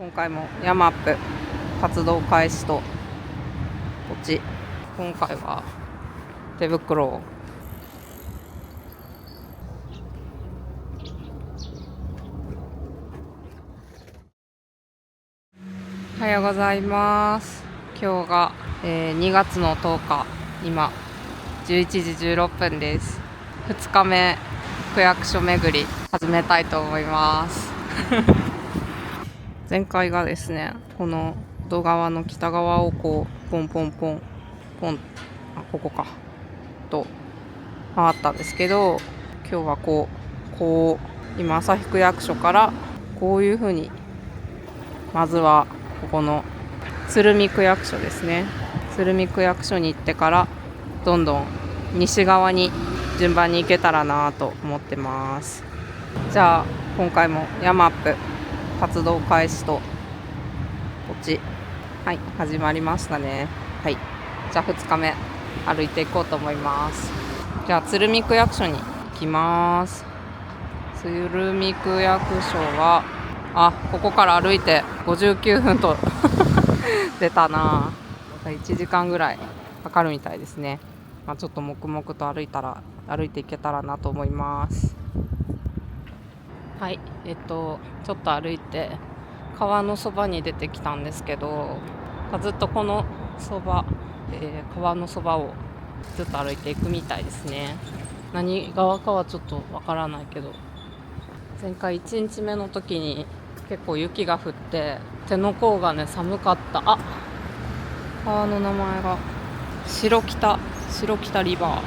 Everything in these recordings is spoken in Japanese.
今回もヤマップ活動開始とポチ。今回は手袋をおはようございます。今日が、2月の10日、今11時16分です。2日目区役所巡り始めたいと思います。前回がですね、この土川の北側をこうポンポンポンポン、ここかと回ったんですけど、今日はこう今旭区役所からこういう風に、まずはここの鶴見区役所ですね、鶴見区役所に行ってからどんどん西側に順番に行けたらなと思ってます。じゃあ今回もヤマップ活動開始とポチ。はい、始まりましたね。はい、じゃあ2日目歩いていこうと思います。じゃあ鶴見区役所に行きます。鶴見区役所はここから歩いて59分と出たな。1時間ぐらいかかるみたいですね。ちょっと黙々と歩いていけたらなと思います。はい、ちょっと歩いて川のそばに出てきたんですけど、ずっとこのそば、川のそばをずっと歩いていくみたいですね。何側かはちょっとわからないけど、前回1日目の時に結構雪が降って手の甲がね寒かった。川の名前が白北リバー、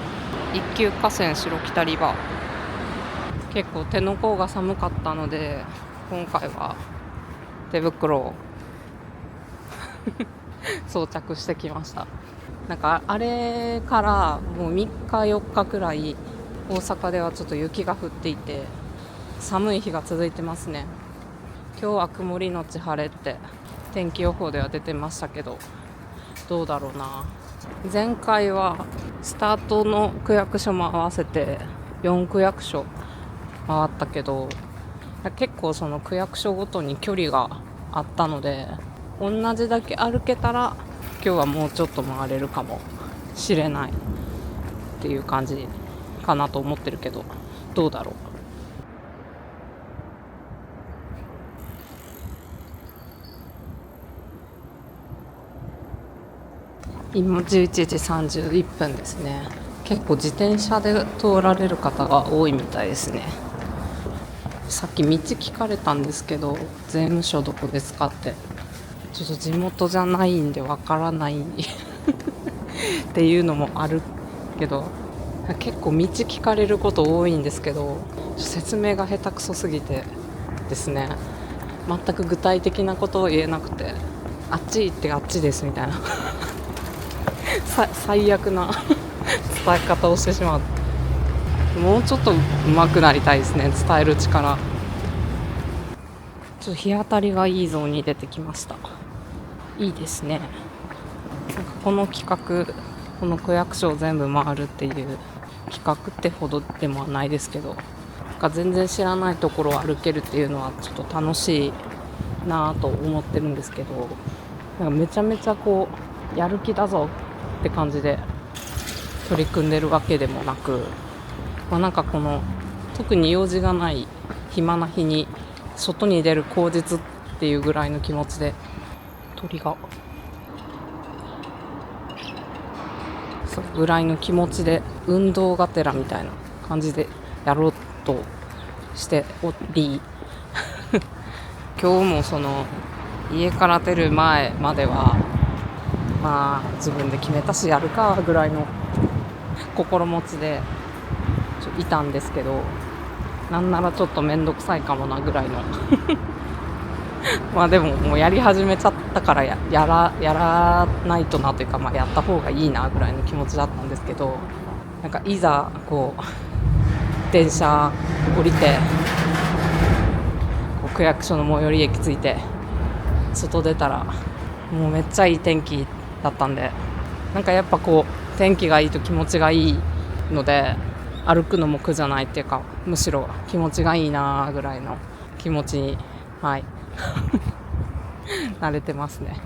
一級河川白北リバー。結構手の甲が寒かったので今回は手袋を装着してきました。なんかあれからもう3日4日くらい大阪ではちょっと雪が降っていて寒い日が続いてますね。今日は曇りのち晴れって天気予報では出てましたけど、どうだろうな。前回はスタートの区役所も合わせて4区役所回ったけど、結構その区役所ごとに距離があったので同じだけ歩けたら今日はもうちょっと回れるかもしれないっていう感じかなと思ってるけど、どうだろう。今11時31分ですね。結構自転車で通られる方が多いみたいですね。さっき道聞かれたんですけど、税務署どこですかって、ちょっと地元じゃないんでわからないっていうのもあるけど、結構道聞かれること多いんですけど、説明が下手くそすぎてですね、全く具体的なことを言えなくて、あっち行ってあっちですみたいな最悪な伝え方をしてしまう。もうちょっと上手くなりたいですね、伝える力。ちょっと日当たりがいいゾーンに出てきました。いいですね。なんかこの企画、この区役所を全部回るっていう企画ってほどでもないですけど、なんか全然知らないところを歩けるっていうのはちょっと楽しいなぁと思ってるんですけど、なんかめちゃめちゃこうやる気だぞって感じで取り組んでるわけでもなく、なんかこの特に用事がない暇な日に外に出る口実っていうぐらいの気持ちで、鳥がそうぐらいの気持ちで運動がてらみたいな感じでやろうとしており今日もその家から出る前までは自分で決めたしやるかぐらいの心持ちでいたんですけど、なんならちょっとめんどくさいかもなぐらいのでももうやり始めちゃったからやらないとなというか、やった方がいいなぐらいの気持ちだったんですけど、なんかいざこう電車降りて区役所の最寄り駅着いて外出たらもうめっちゃいい天気だったんで、なんかやっぱこう天気がいいと気持ちがいいので歩くのも苦じゃないっていうか、むしろ気持ちがいいなぐらいの気持ちに慣れてますね。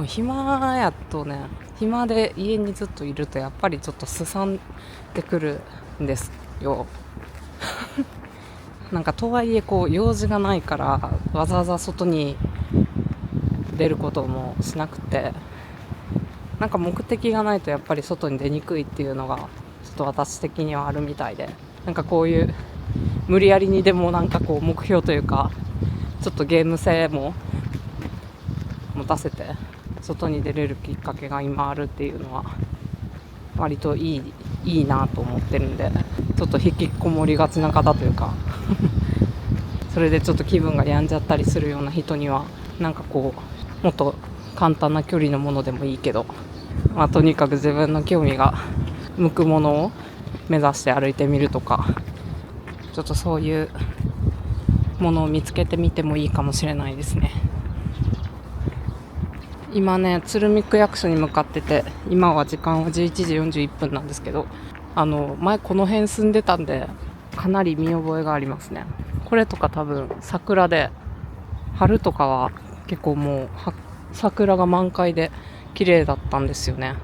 暇やとね、暇で家にずっといるとやっぱりちょっとすさんでくるんですよ。なんかとはいえこう用事がないからわざわざ外に出ることもしなくて、なんか目的がないとやっぱり外に出にくいっていうのがちょっと私的にはあるみたいで、なんかこういう無理やりにでもなんかこう目標というかちょっとゲーム性も持たせて外に出れるきっかけが今あるっていうのは割といいなと思ってるんで、ちょっと引きこもりがちな方というかそれでちょっと気分が病んじゃったりするような人にはなんかこうもっと簡単な距離のものでもいいけど、とにかく自分の興味が向くものを目指して歩いてみるとか、ちょっとそういうものを見つけてみてもいいかもしれないですね。今ね、鶴見区役所に向かってて、今は時間は11時41分なんですけど、前この辺住んでたんでかなり見覚えがありますね。これとか多分桜で、春とかは結構もう桜が満開で綺麗だったんですよね。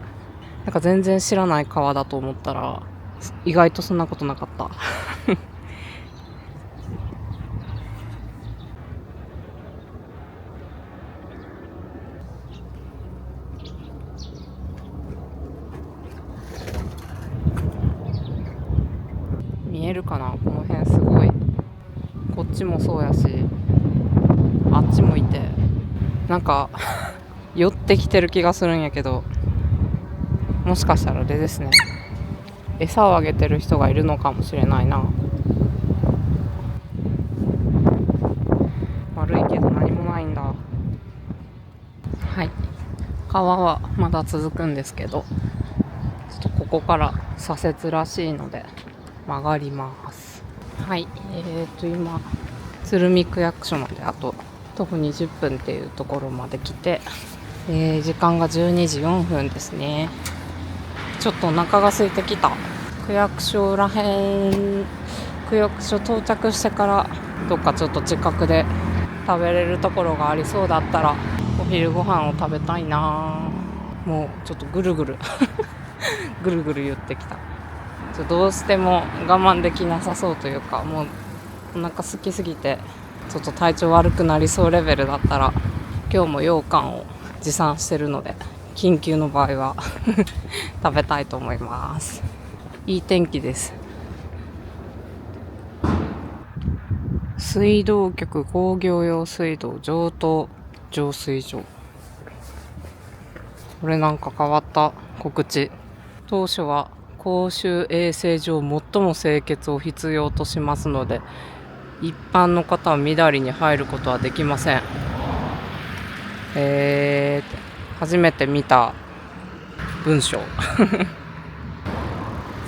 なんか全然知らない川だと思ったら意外とそんなことなかった見えるかな、この辺すごい、こっちもそうやしあっちもいて、なんか寄ってきてる気がするんやけど、もしかしたらあれですね、餌をあげてる人がいるのかもしれないな。悪いけど何もないんだ。はい、川はまだ続くんですけど、ちょっとここから左折らしいので曲がります。はい、今鶴見区役所まであと徒歩20分っていうところまで来て、時間が12時4分ですね。ちょっとお腹が空いてきた。区役所到着してからどっかちょっと近くで食べれるところがありそうだったらお昼ご飯を食べたいな。もうちょっとぐるぐるぐるぐる言ってきた。どうしても我慢できなさそうというか、もうお腹空きすぎてちょっと体調悪くなりそうレベルだったら今日も羊羹を持参してるので、緊急の場合は食べたいと思います。いい天気です。水道局工業用水道上等浄水場。これなんか変わった告知。当初は公衆衛生上最も清潔を必要としますので、一般の方はみだりに入ることはできません。初めて見た文章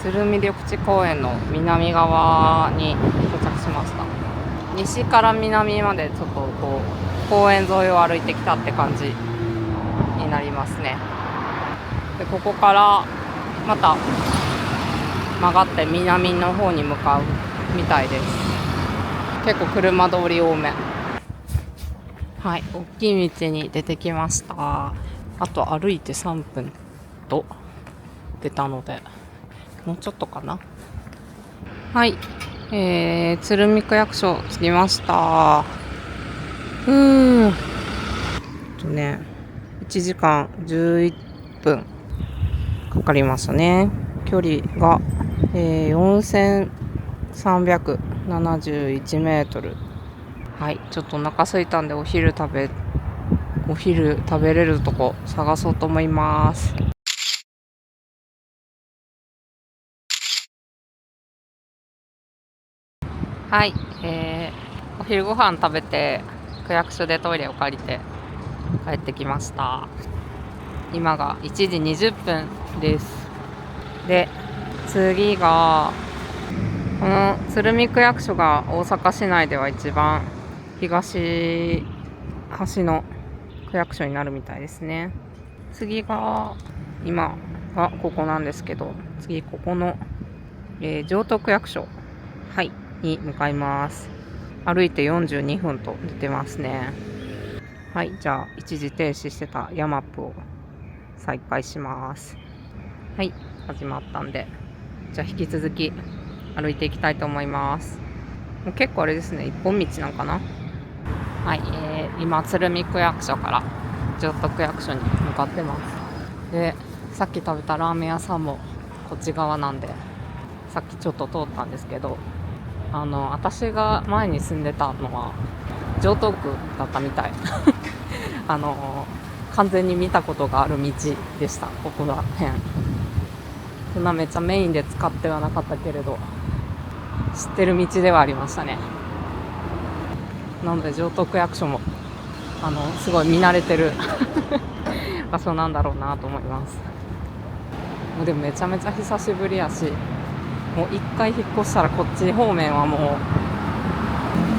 鶴見緑地公園の南側に到着しました。西から南までちょっとこう公園沿いを歩いてきたって感じになりますね。でここからまた曲がって南の方に向かうみたいです。結構車通り多め。はい、大きい道に出てきました。あと歩いて3分と出たのでもうちょっとかな。はい、鶴見区役所着きました。1時間11分かかりましたね。距離が、4371メートル。はい、ちょっとお腹空いたんでお昼食べれるとこ探そうと思います。はい、お昼ご飯食べて区役所でトイレを借りて帰ってきました。今が1時20分です。で、次がこの鶴見区役所が大阪市内では一番東端の区役所になるみたいですね。次が今がここなんですけど、次ここの、城東区役所、はいに向かいます。歩いて42分と出てますね。はい、じゃあ一時停止してたヤマップを再開します。はい、始まったんで、じゃあ引き続き歩いていきたいと思います。もう結構あれですね、一本道なんかな。はい、今鶴見区役所から城東区役所に向かってます。で、さっき食べたラーメン屋さんもこっち側なんで、さっきちょっと通ったんですけど、私が前に住んでたのは城東区だったみたい完全に見たことがある道でした。ここら辺そんなめっちゃメインで使ってはなかったけれど知ってる道ではありましたね。なので城東区役所もすごい見慣れてる場所なんだろうなと思います。もうでもめちゃめちゃ久しぶりやし、もう一回引っ越したらこっち方面はもう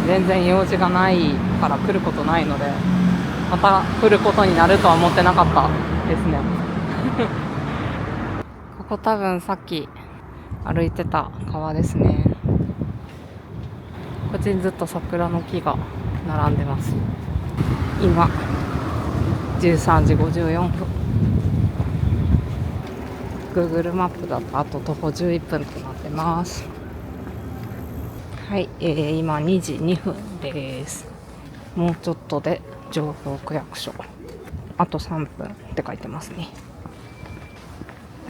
全然用事がないから来ることないので、また来ることになるとは思ってなかったですねここ多分さっき歩いてた川ですね。こっちにずっと桜の木が並んでます。今13時54分。 Google マップだとあと徒歩11分となってます。はい、今2時2分です。もうちょっとで城東区役所、あと3分って書いてますね。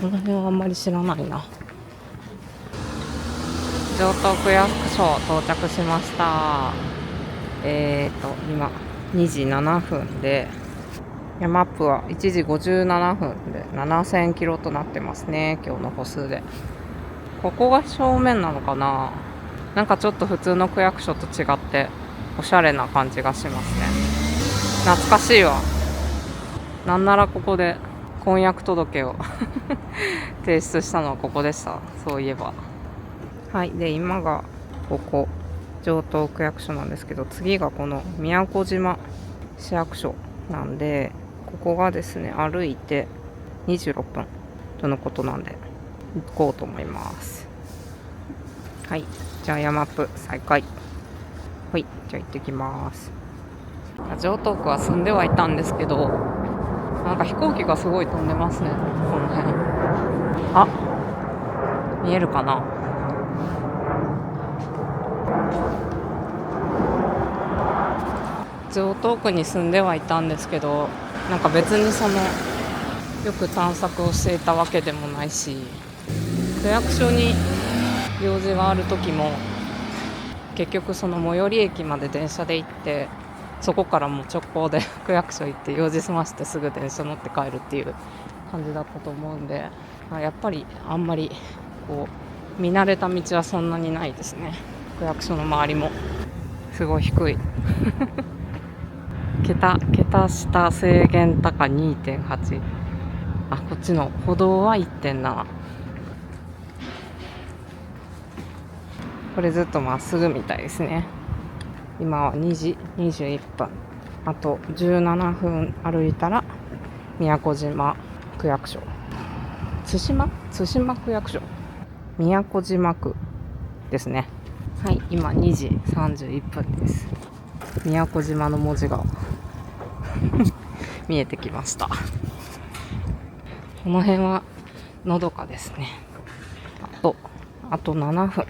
この辺はあんまり知らないな。城東区役所到着しました。今2時7分で、ヤマップは1時57分で7000キロとなってますね、今日の歩数で。ここが正面なのかな。なんかちょっと普通の区役所と違っておしゃれな感じがしますね。懐かしいわ。なんならここで婚約届を提出したのはここでした、そういえば。はい、で今がここ城東区役所なんですけど、次がこの宮古島市役所なんで、ここがですね歩いて26分とのことなんで行こうと思います。はい、じゃあヤマップ再開。はい、じゃあ行ってきます。城東区は住んではいたんですけど、なんか飛行機がすごい飛んでますね、この辺。あ、見えるかな。城東区に住んではいたんですけど、なんか別によく探索をしていたわけでもないし、区役所に用事がある時も結局最寄り駅まで電車で行って、そこからもう直行で区役所行って用事済ましてすぐ電車乗って帰るっていう感じだったと思うんで、やっぱりあんまりこう見慣れた道はそんなにないですね。区役所の周りもすごい低い桁下制限高 2.8。 こっちの歩道は 1.7。 これずっとまっすぐみたいですね。今は2時21分、あと17分歩いたら宮古島区役所、対馬区役所、宮古島区ですね。はい、今2時31分です。宮古島の文字が見えてきました。この辺はのどかですね。あと7分。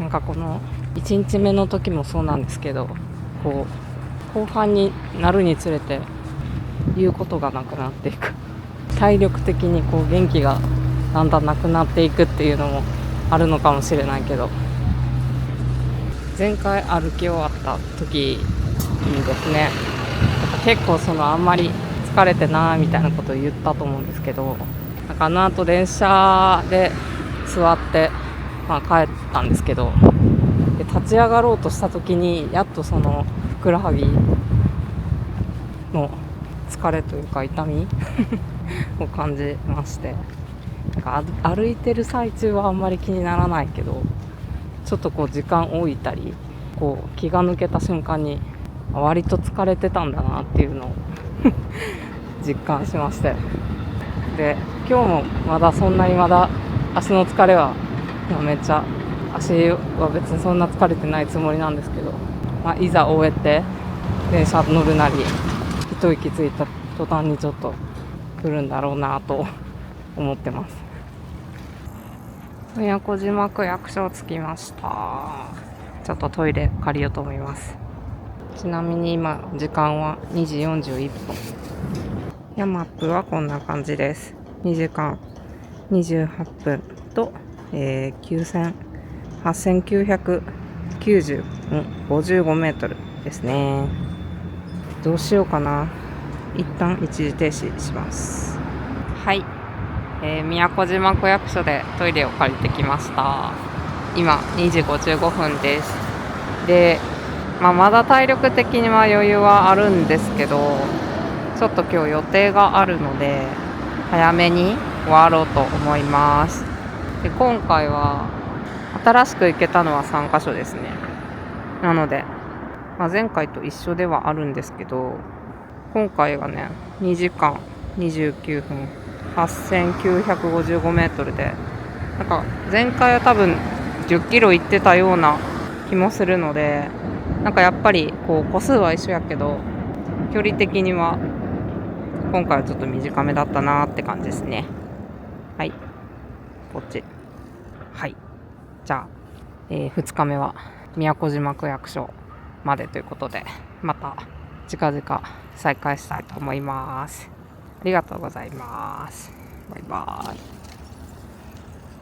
なんかこの1日目の時もそうなんですけど、こう後半になるにつれて言うことがなくなっていく、体力的にこう元気がだんだんなくなっていくっていうのもあるのかもしれないけど、前回歩き終わった時にですね、結構あんまり疲れてなみたいなことを言ったと思うんですけど、なんか後電車で座って、帰ったんですけど、で立ち上がろうとした時にやっとふくらはぎの疲れというか痛みを感じまして、なんか歩いてる最中はあんまり気にならないけど、ちょっとこう時間置いたりこう気が抜けた瞬間に割と疲れてたんだなっていうのを実感しまして、で今日もまだそんなに足の疲れはめっちゃ、足は別にそんな疲れてないつもりなんですけど、いざ終えて電車乗るなり一息ついた途端にちょっと来るんだろうなと思ってます。宮古島区役所着きました。ちょっとトイレ借りようと思います。ちなみに今時間は2時41分。マップはこんな感じです。2時間28分と、8955メートルですね。どうしようかな。一旦一時停止します。はい、宮古島区役所でトイレを借りてきました。今2時55分です。で、まだ体力的には余裕はあるんですけど、ちょっと今日予定があるので早めに終わろうと思います。で、今回は新しく行けたのは3カ所ですね。なので、前回と一緒ではあるんですけど、今回がね2時間29分8955メートルで、なんか前回は多分10キロ行ってたような気もするので、なんかやっぱりこう個数は一緒やけど距離的には今回はちょっと短めだったなって感じですね。はい、こっち。はい、じゃあ、2日目は宮古島区役所までということで、また近々再開したいと思います。ありがとうございます。バイバーイ。